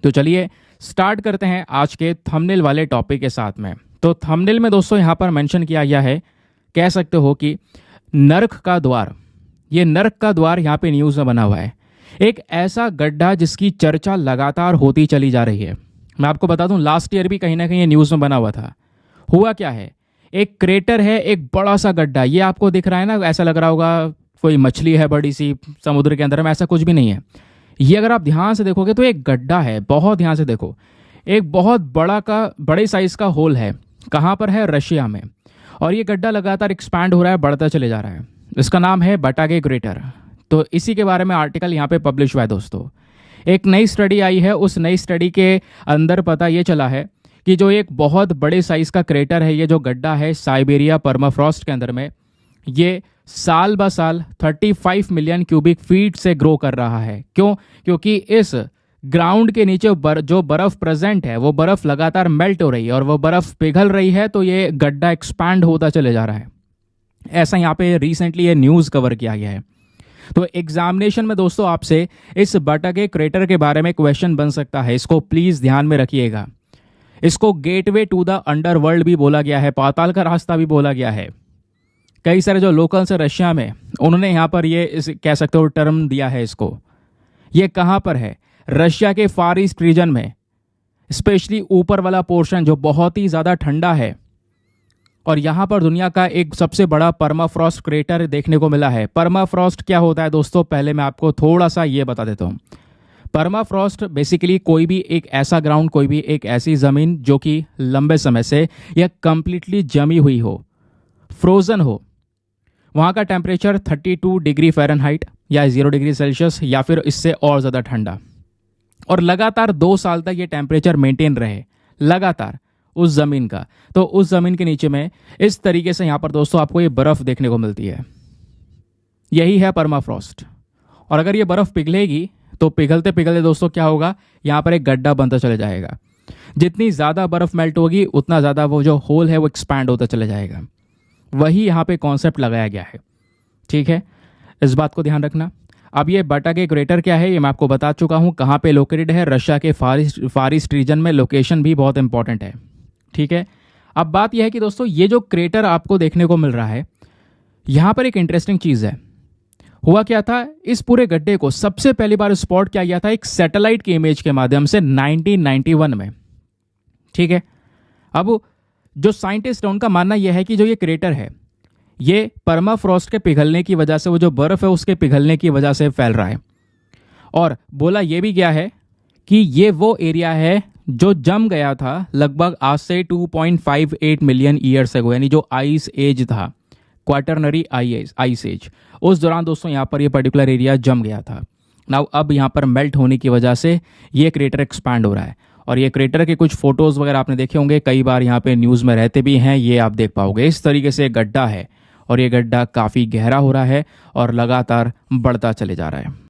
तो चलिए स्टार्ट करते हैं आज के थंबनेल वाले टॉपिक के साथ में। तो थंबनेल में दोस्तों यहाँ पर मेंशन किया गया है, कह सकते हो कि नर्क का द्वार। ये नर्क का द्वार यहाँ पे न्यूज़ में बना हुआ है। एक ऐसा गड्ढा जिसकी चर्चा लगातार होती चली जा रही है। मैं आपको बता दूं, लास्ट ईयर भी कहीं ना कहीं ये न्यूज़ में बना हुआ था। हुआ क्या है, एक क्रेटर है, एक बड़ा सा गड्ढा। ये आपको दिख रहा है ना, ऐसा लग रहा होगा कोई मछली है बड़ी सी समुद्र के अंदर में। ऐसा कुछ भी नहीं है। ये अगर आप ध्यान से देखोगे तो एक गड्ढा है, बहुत ध्यान से देखो। एक बहुत बड़े साइज का होल है। कहाँ पर है? रशिया में। और ये गड्ढा लगातार एक्सपैंड हो रहा है, बढ़ता चले जा रहा है। इसका नाम है बटागे क्रेटर। तो इसी के बारे में आर्टिकल यहाँ पे पब्लिश हुआ है दोस्तों। एक नई स्टडी आई है, उस नई स्टडी के अंदर पता ये चला है कि जो एक बहुत बड़े साइज का क्रेटर है, ये जो गड्ढा है साइबेरिया परमाफ्रॉस्ट के अंदर में, ये साल ब साल 35 मिलियन क्यूबिक फीट से ग्रो कर रहा है। क्यों? क्योंकि इस ग्राउंड के नीचे जो बर्फ प्रेजेंट है, वो बर्फ लगातार मेल्ट हो रही है और वो बर्फ पिघल रही है, तो ये गड्ढा एक्सपैंड होता चले जा रहा है। ऐसा यहाँ पे रिसेंटली ये न्यूज़ कवर किया गया है। तो एग्जामिनेशन में दोस्तों आपसे इस बटागे क्रेटर के बारे में क्वेश्चन बन सकता है, इसको प्लीज ध्यान में रखिएगा। इसको गेटवे टू द अंडरवर्ल्ड भी बोला गया है, पाताल का रास्ता भी बोला गया है। कई सारे जो लोकल्स है रशिया में, उन्होंने यहाँ पर ये कह सकते हो टर्म दिया है इसको। ये कहाँ पर है? रशिया के फार ईस्ट रीजन में, स्पेशली ऊपर वाला पोर्शन जो बहुत ही ज़्यादा ठंडा है। और यहाँ पर दुनिया का एक सबसे बड़ा परमाफ्रॉस्ट क्रेटर देखने को मिला है। परमाफ्रॉस्ट क्या होता है दोस्तों, पहले मैं आपको थोड़ा सा ये बता देता हूँ। परमाफ्रॉस्ट बेसिकली कोई भी एक ऐसा ग्राउंड, कोई भी एक ऐसी ज़मीन जो कि लंबे समय से यह कंप्लीटली जमी हुई हो, फ्रोज़न हो। वहाँ का टेम्परेचर 32 डिग्री फ़ारेनहाइट या 0 डिग्री सेल्सियस या फिर इससे और ज़्यादा ठंडा, और लगातार 2 साल तक ये टेम्परेचर मेंटेन रहे लगातार उस ज़मीन का। तो उस ज़मीन के नीचे में इस तरीके से यहाँ पर दोस्तों आपको ये बर्फ़ देखने को मिलती है। यही है परमाफ्रॉस्ट। और अगर ये बर्फ़ पिघलेगी तो पिघलते पिघलते दोस्तों क्या होगा, यहाँ पर एक गड्ढा बनता चले जाएगा। जितनी ज़्यादा बर्फ़ मेल्ट होगी उतना ज़्यादा वो जो होल है वो एक्सपैंड होता चले जाएगा। वही यहाँ पे कॉन्सेप्ट लगाया गया है। ठीक है, इस बात को ध्यान रखना। अब ये बटागे क्रेटर क्या है ये मैं आपको बता चुका हूँ, कहाँ पे लोकेटेड है। रशिया के फार ईस्ट रीजन में। लोकेशन भी बहुत इंपॉर्टेंट है। ठीक है, अब बात यह है कि दोस्तों ये जो क्रेटर आपको देखने को मिल रहा है, यहाँ पर एक इंटरेस्टिंग चीज़ है। हुआ क्या था, इस पूरे गड्ढे को सबसे पहली बार स्पॉट किया गया था एक सैटेलाइट की इमेज के माध्यम से 1991 में। ठीक है, अब जो साइंटिस्ट है उनका मानना यह है कि जो ये क्रेटर है ये परमाफ्रॉस्ट के पिघलने की वजह से, वो जो बर्फ है उसके पिघलने की वजह से फैल रहा है। और बोला यह भी गया है कि ये वो एरिया है जो जम गया था लगभग आज से 2.58 मिलियन ईयर्स अगो, यानी जो आइस एज था, क्वाटरनरी आइस एज, उस दौरान दोस्तों यहाँ पर ये पर्टिकुलर एरिया जम गया था। नाउ अब यहाँ पर मेल्ट होने की वजह से ये क्रेटर एक्सपैंड हो रहा है। और ये क्रेटर के कुछ फोटोज़ वगैरह आपने देखे होंगे, कई बार यहाँ पे न्यूज़ में रहते भी हैं, ये आप देख पाओगे। इस तरीके से गड्ढा है और ये गड्ढा काफ़ी गहरा हो रहा है और लगातार बढ़ता चले जा रहा है।